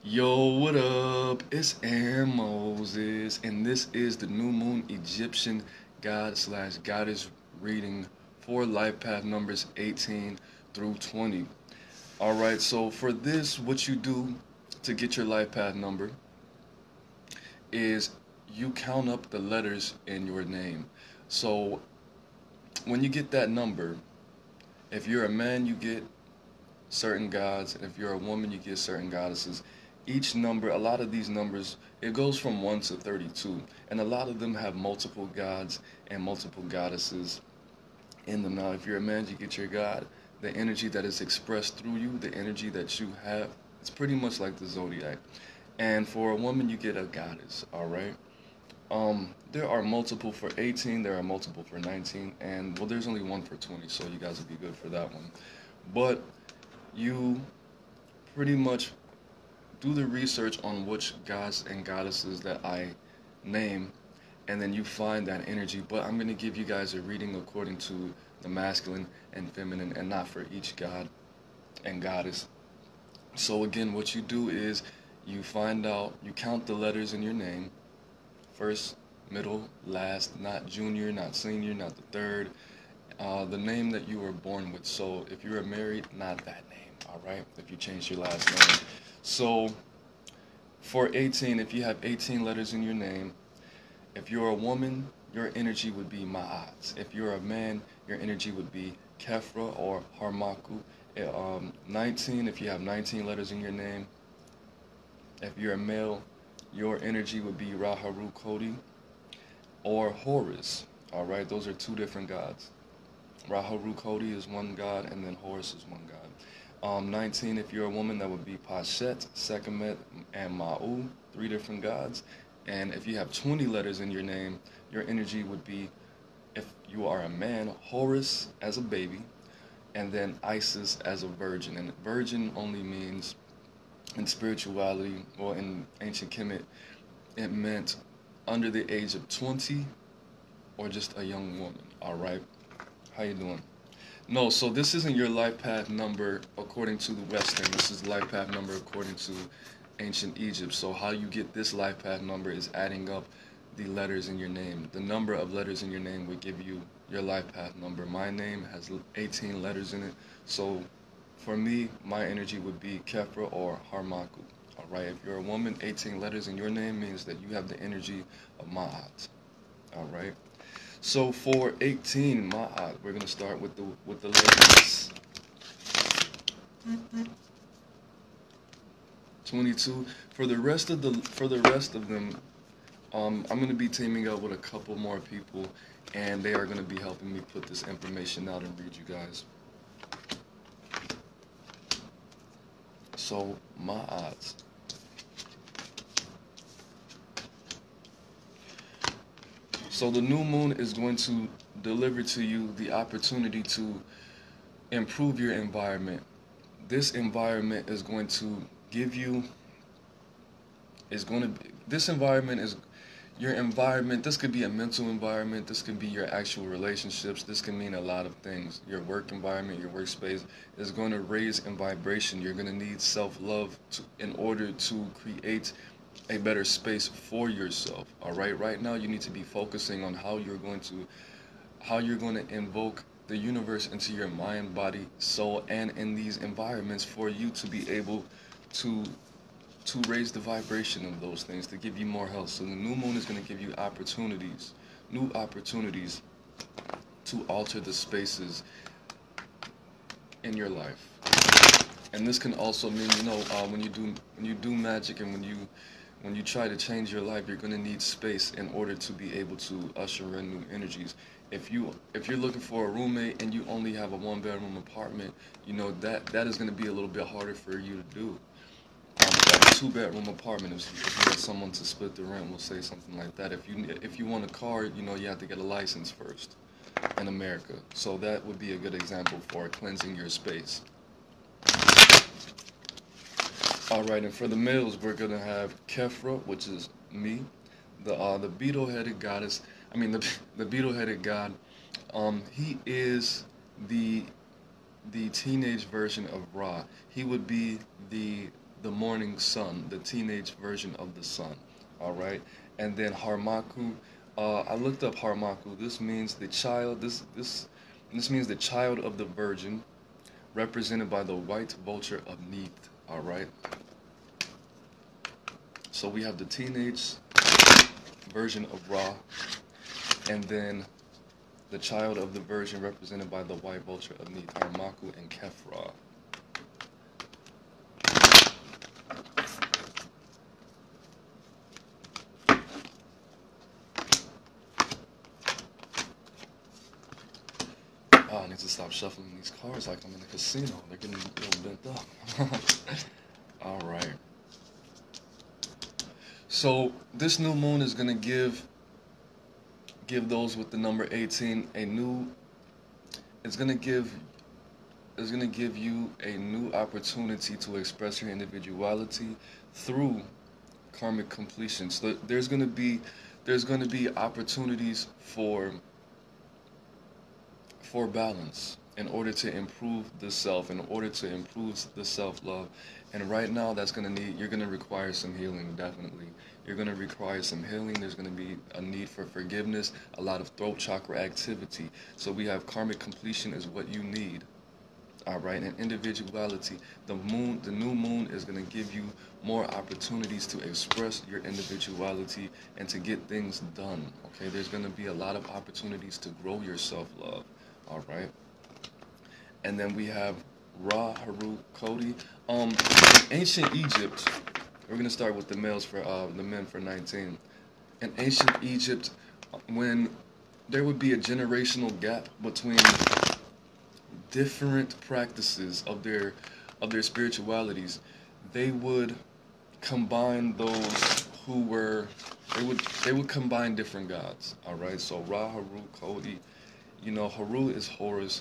Yo, what up? It's AaroniMoses, and this is the New Moon Egyptian God slash Goddess reading for life path numbers 18 through 20. Alright, so for this, what you do to get your life path number is you count up the letters in your name. So when you get that number, if you're a man, you get certain gods, and if you're a woman, you get certain goddesses. Each number, a lot of these numbers, it goes from 1 to 32, and a lot of them have multiple gods and multiple goddesses in them. Now, if you're a man, you get your god, the energy that is expressed through you, the energy that you have. It's pretty much like the zodiac. And for a woman, you get a goddess, all right? There are multiple for 18, there are multiple for 19, and well, there's only one for 20, so you guys will be good for that one. But you pretty much do the research on which gods and goddesses that I name, and then you find that energy. But I'm going to give you guys a reading according to the masculine and feminine, and not for each god and goddess. So again, what you do is you find out, you count the letters in your name, first, middle, last, not junior, not senior, not the third, the name that you were born with. So if you're married, not that name, all right? If you change your last name. So for 18, if you have 18 letters in your name, if you're a woman, your energy would be Ma'at. If you're a man, your energy would be Kefra or Harmaku. 19, if you have 19 letters in your name, if you're a male, your energy would be Raharu Kodi or Horus. All right, those are two different gods. Raharu Kodi is one god, and then Horus is one god. 19, if you're a woman, that would be Pashet, Sekhmet, and Ma'u, three different gods. And if you have 20 letters in your name, your energy would be, if you are a man, Horus as a baby, and then Isis as a virgin. And virgin only means, in spirituality, or in ancient Kemet, it meant under the age of 20 or just a young woman. All right, how you doing? No, so this isn't your life path number according to the Western. This is life path number according to ancient Egypt. So how you get this life path number is adding up the letters in your name. The number of letters in your name would give you your life path number. My name has 18 letters in it. So for me, my energy would be Kefra or Harmaku. All right, if you're a woman, 18 letters in your name means that you have the energy of Ma'at. All right. So for 18, Ma'at, we're gonna start with the letters. 22. For the rest of them, I'm gonna be teaming up with a couple more people, and they are gonna be helping me put this information out and read you guys. So Ma'at. So the new moon is going to deliver to you the opportunity to improve your environment. This environment is going to give you, this environment is your environment. This could be a mental environment, this could be your actual relationships, this can mean a lot of things. Your work environment, your workspace is going to raise in vibration. You're going to need self-love in order to create a better space for yourself. All right, right now you need to be focusing on how you're going to invoke the universe into your mind, body, soul, and in these environments for you to be able to raise the vibration of those things, to give you more health. So the new moon is going to give you opportunities, new opportunities to alter the spaces in your life. And this can also mean, when you do magic, and when you try to change your life, you're going to need space in order to be able to usher in new energies. If you're looking for a roommate and you only have a one-bedroom apartment, that is going to be a little bit harder for you to do. Like a two-bedroom apartment, if you want someone to split the rent, we'll say something like that. If you want a car, you have to get a license first in America. So that would be a good example for cleansing your space. Alright, and for the males, we're going to have Kefra, which is me, the beetle-headed goddess, the beetle-headed god. He is the teenage version of Ra. He would be the the morning sun, the teenage version of the sun. All right, and then Harmaku. I looked up Harmaku. This means the child. This means the child of the virgin, represented by the white vulture of Neith. All right. So we have the teenage version of Ra, and then the child of the virgin, represented by the white vulture of Neith, Harmaku and Kefra. Oh, I need to stop shuffling these cards like I'm in a casino. They're getting a little bent up. All right. So this new moon is gonna give those with the number 18 a new. It's gonna give you a new opportunity to express your individuality through karmic completion. So there's gonna be opportunities for balance in order to improve the self, in order to improve the self-love. And right now you're gonna require some healing, definitely. You're gonna require some healing. There's gonna be a need for forgiveness, a lot of throat chakra activity. So we have karmic completion is what you need. All right, and individuality. The new moon is gonna give you more opportunities to express your individuality and to get things done. Okay, there's gonna be a lot of opportunities to grow your self-love. All right, and then we have Ra, Haru, Cody. In ancient Egypt, we're gonna start with the males for the men for 19. In ancient Egypt, when there would be a generational gap between different practices of their spiritualities, they would combine those who were they would combine different gods. All right, so Ra, Haru, Cody. You know, Haru is Horus,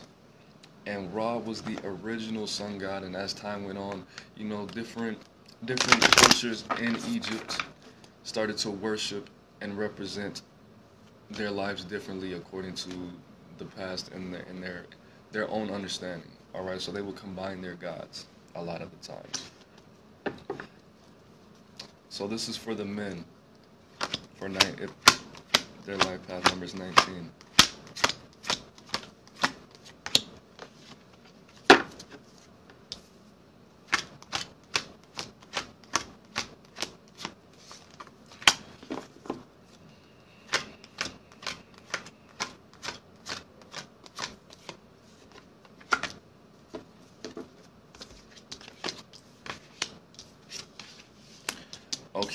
and Ra was the original sun god. And as time went on, you know, different cultures in Egypt started to worship and represent their lives differently according to the past and their own understanding. All right, so they would combine their gods a lot of the times. So this is for the men for if their life path number is 19.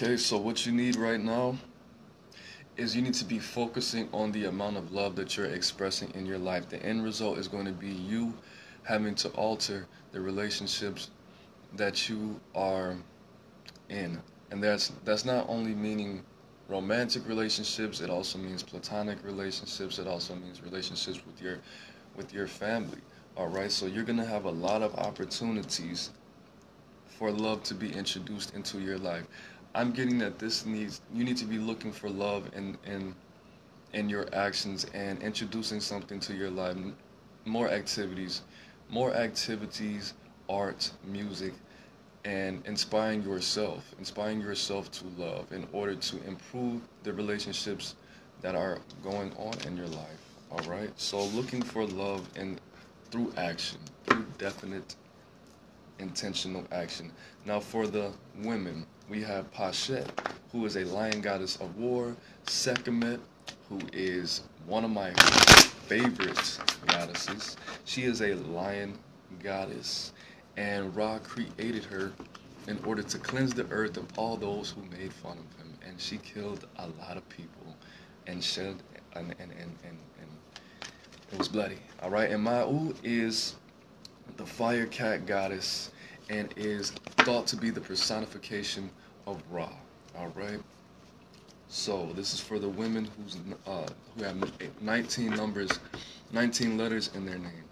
Okay, so what you need right now is you need to be focusing on the amount of love that you're expressing in your life. The end result is going to be you having to alter the relationships that you are in. And that's not only meaning romantic relationships, it also means platonic relationships, it also means relationships with your family. All right, so you're going to have a lot of opportunities for love to be introduced into your life. I'm getting that you need to be looking for love in your actions and introducing something to your life. More activities, art, music, and inspiring yourself to love in order to improve the relationships that are going on in your life. All right, so looking for love through action, through definite intentional action. Now for the women, we have Pashet, who is a lion goddess of war, Sekhmet, who is one of my favorite goddesses. She is a lion goddess, and Ra created her in order to cleanse the earth of all those who made fun of him, and she killed a lot of people and shed and it was bloody. All right, and Ma'u is the fire cat goddess and is thought to be the personification of Ra. All right, so this is for the women who have 19 letters in their name.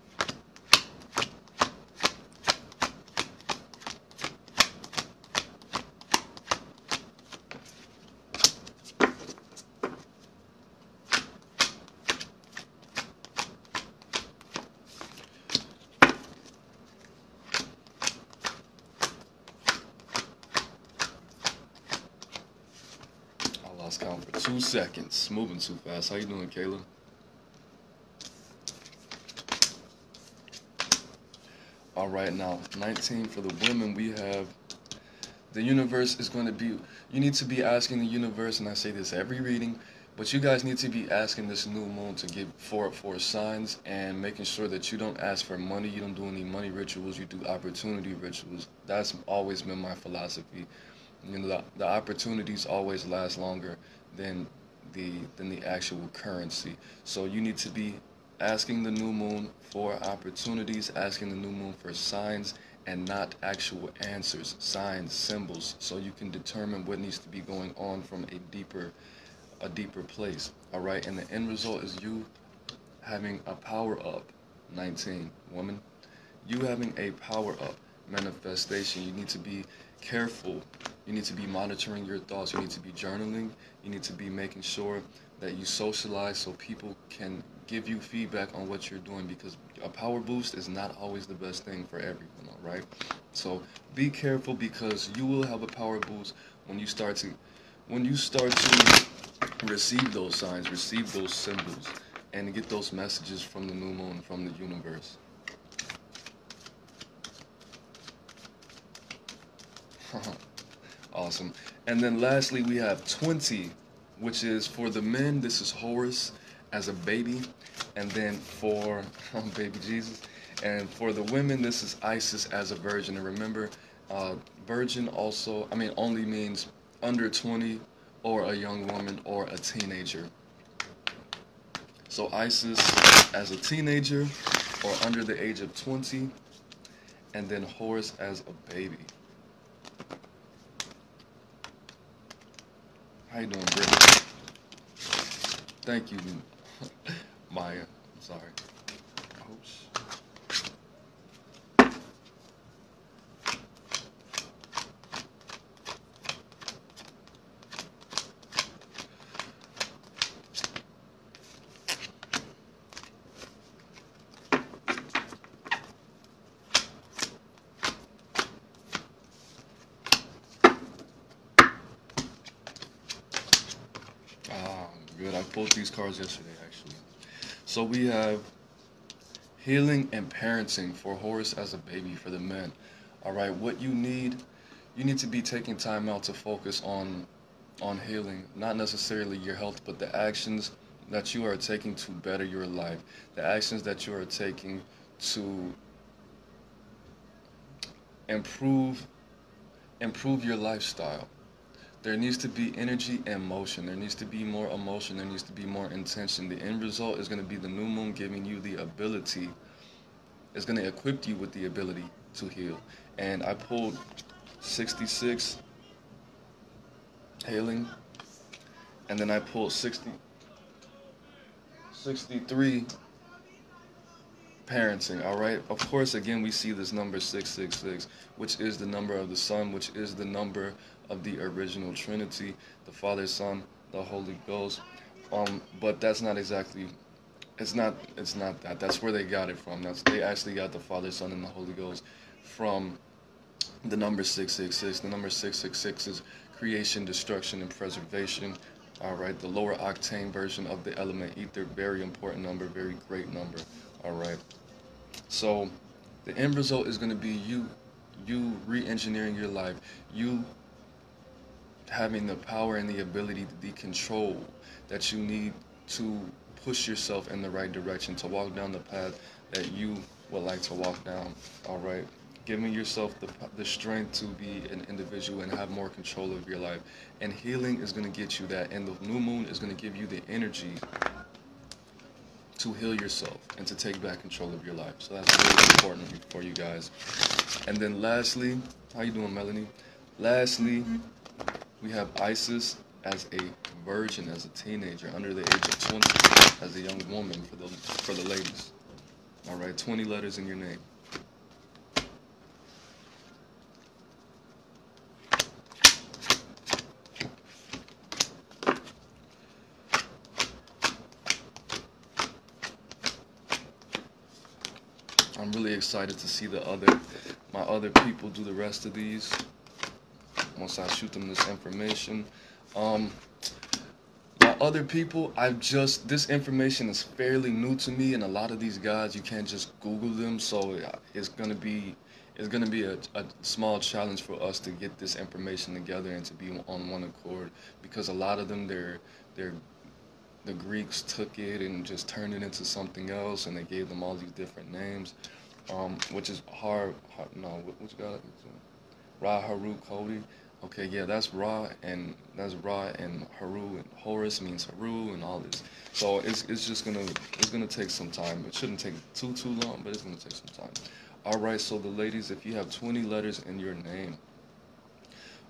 lost count for 2 seconds. Moving too fast. How you doing, Kayla? All right, now 19 for the women. We have the universe is going to be. You need to be asking the universe, and I say this every reading, but you guys need to be asking this new moon to give for signs and making sure that you don't ask for money. You don't do any money rituals. You do opportunity rituals. That's always been my philosophy. You know, the opportunities always last longer than the actual currency. So you need to be asking the new moon for opportunities, asking the new moon for signs, and not actual answers, signs, symbols, so you can determine what needs to be going on from a deeper place. All right, and the end result is you having a power up. 19, woman, you having a power up manifestation. You need to be careful. You need to be monitoring your thoughts. You need to be journaling. You need to be making sure that you socialize so people can give you feedback on what you're doing, because a power boost is not always the best thing for everyone, all right? So be careful, because you will have a power boost when you start to receive those signs, receive those symbols, and get those messages from the new moon, from the universe. Awesome. And then lastly, we have 20, which is for the men. This is Horus as a baby, and then for baby Jesus, and for the women, this is Isis as a virgin. And remember, virgin also, only means under 20, or a young woman, or a teenager. So Isis as a teenager or under the age of 20, and then Horus as a baby. How you doing, Brittany? Thank you, Maya. I'm sorry. Oops. Good. I pulled these cards yesterday, actually. So we have healing and parenting for Horus as a baby for the men. All right, what you need to be taking time out to focus on healing, not necessarily your health, but the actions that you are taking to better your life, the actions that you are taking to improve your lifestyle. There needs to be energy and motion. There needs to be more emotion. There needs to be more intention. The end result is going to be the new moon giving you the ability. It's going to equip you with the ability to heal. And I pulled 66, healing, and then I pulled 63, parenting. All right, of course, again, we see this number 666, which is the number of the sun, which is the number of the original Trinity, the Father, Son, the Holy Ghost. But that's not exactly, it's not that. That's where they got it from. They actually got the Father, Son, and the Holy Ghost from the number 666. The number 666 is creation, destruction, and preservation. All right, the lower octane version of the element ether. Very important number, very great number. All right. So the end result is going to be you re-engineering your life, you having the power and the ability, the control that you need to push yourself in the right direction, to walk down the path that you would like to walk down. All right, giving yourself the strength to be an individual and have more control of your life. And healing is going to get you that, and the new moon is going to give you the energy to heal yourself and to take back control of your life. So that's really important for you guys. And then lastly, how you doing, Melanie? Lastly, we have Isis as a virgin, as a teenager, under the age of 20, as a young woman for the ladies. All right, 20 letters in your name. I'm really excited to see my other people do the rest of these once I shoot them this information. other people, this information is fairly new to me, and a lot of these guys, you can't just Google them, so it's gonna be a small challenge for us to get this information together and to be on one accord, because a lot of them, they're the Greeks took it and just turned it into something else, and they gave them all these different names, which is which God? Ra, Haru, Cody. Okay, yeah, that's Ra, and Haru, and Horus means Haru, and all this. So it's gonna take some time. It shouldn't take too long, but it's gonna take some time. All right, so the ladies, if you have 20 letters in your name,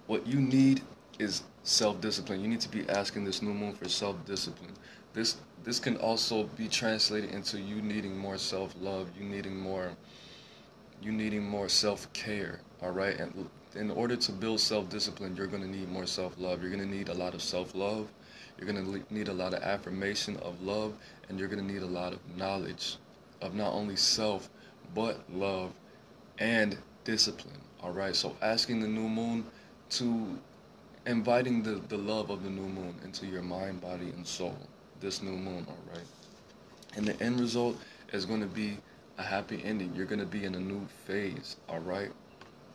what you need is self-discipline. You need to be asking this new moon for self-discipline. This can also be translated into you needing more self-love, you needing more self-care, all right? And in order to build self-discipline, you're going to need more self-love. You're going to need a lot of self-love. You're going to need a lot of affirmation of love, and you're going to need a lot of knowledge of not only self, but love and discipline, all right? So asking the new moon to inviting the love of the new moon into your mind, body, and soul this new moon, all right? And the end result is going to be a happy ending. You're going to be in a new phase, all right?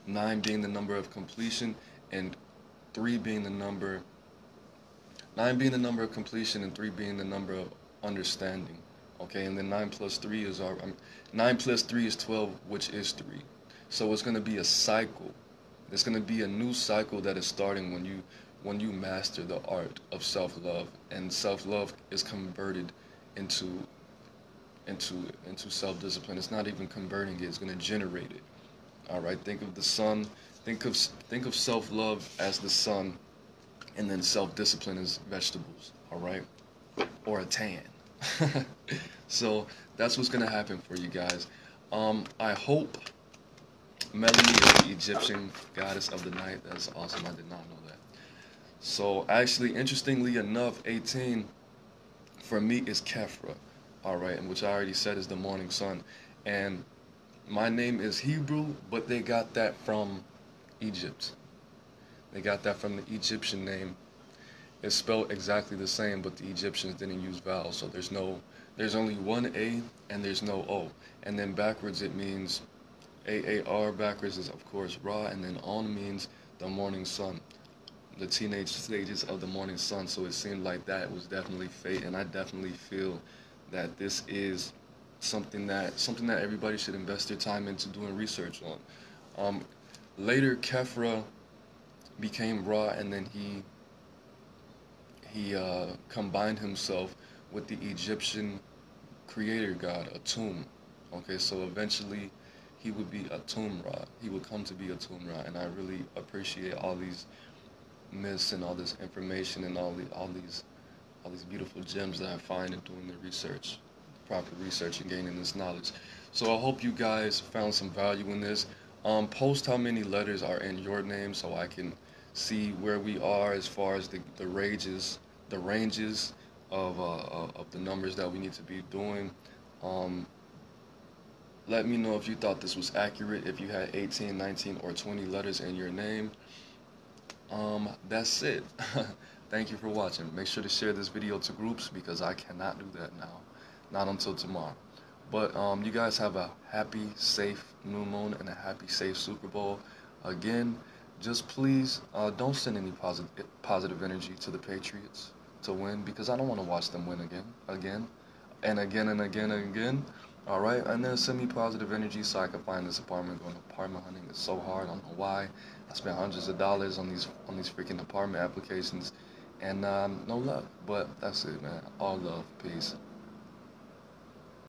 9 being the number of completion, and 3 being the number, 9 being the number of completion, and 3 being the number of understanding, okay? And then 9 plus 3 is 9 plus 3 is 12, which is 3. So it's going to be a cycle. It's going to be a new cycle that is starting when you master the art of self-love, and self-love is converted into self-discipline. It's not even converting it, it's going to generate it. All right, think of the sun, think of self-love as the sun, and then self-discipline as vegetables, all right? Or a tan. So that's what's going to happen for you guys. I hope Melanie is the Egyptian goddess of the night. That's awesome. I did not know that. So actually, interestingly enough, 18 for me is Kefra, all right, and which I already said is the morning sun. And my name is Hebrew, but they got that from Egypt. They got that from the Egyptian name. It's spelled exactly the same, but the Egyptians didn't use vowels, so there's only one A and there's no O. And then backwards it means AAR, backwards is of course Ra, and then on means the morning sun, the teenage stages of the morning sun. So it seemed like that was definitely fate, and I definitely feel that this is something that everybody should invest their time into doing research on. Later, Kefra became Ra, and then he combined himself with the Egyptian creator god Atum. Okay, so eventually he would be Atum Ra. He would come to be Atum Ra, and I really appreciate all these myths and all this information and all these beautiful gems that I find in doing the research, proper research, and gaining this knowledge. So I hope you guys found some value in this. Post how many letters are in your name so I can see where we are as far as the ranges of the numbers that we need to be doing. Let me know if you thought this was accurate, if you had 18, 19, or 20 letters in your name. That's it. Thank you for watching. Make sure to share this video to groups, because I cannot do that now. Not until tomorrow. But you guys have a happy, safe new moon and a happy, safe Super Bowl. Again, just please don't send any positive energy to the Patriots to win, because I don't want to watch them win again and again. All right, and then send me positive energy so I can find this apartment. Going apartment hunting is so hard. I don't know why. I spent hundreds of dollars on these freaking apartment applications, and no luck. But that's it, man. All love, peace.